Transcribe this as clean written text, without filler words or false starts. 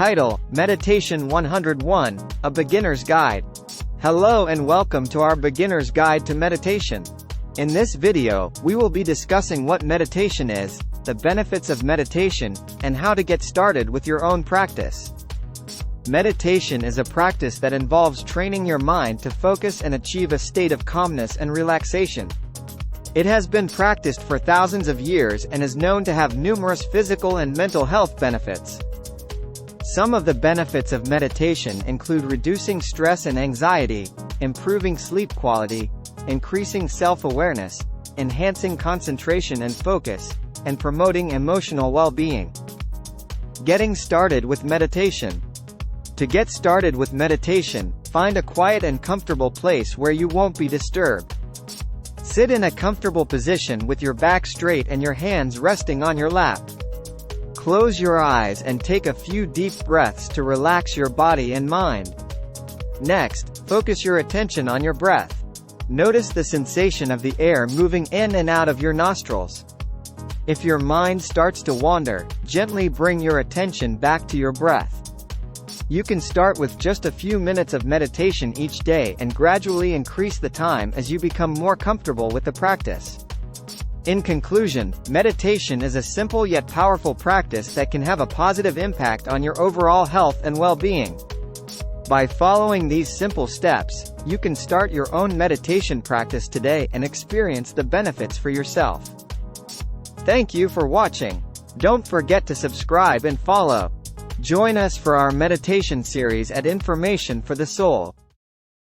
Title: Meditation 101, A Beginner's Guide. Hello and welcome to our Beginner's Guide to Meditation. In this video, we will be discussing what meditation is, the benefits of meditation, and how to get started with your own practice. Meditation is a practice that involves training your mind to focus and achieve a state of calmness and relaxation. It has been practiced for thousands of years and is known to have numerous physical and mental health benefits. Some of the benefits of meditation include reducing stress and anxiety, improving sleep quality, increasing self-awareness, enhancing concentration and focus, and promoting emotional well-being. Getting started with meditation. To get started with meditation, find a quiet and comfortable place where you won't be disturbed. Sit in a comfortable position with your back straight and your hands resting on your lap. Close your eyes and take a few deep breaths to relax your body and mind. Next, focus your attention on your breath. Notice the sensation of the air moving in and out of your nostrils. If your mind starts to wander, gently bring your attention back to your breath. You can start with just a few minutes of meditation each day and gradually increase the time as you become more comfortable with the practice. In conclusion, meditation is a simple yet powerful practice that can have a positive impact on your overall health and well-being. By following these simple steps, you can start your own meditation practice today and experience the benefits for yourself. Thank you for watching. Don't forget to subscribe and follow. Join us for our meditation series at Information for the Soul.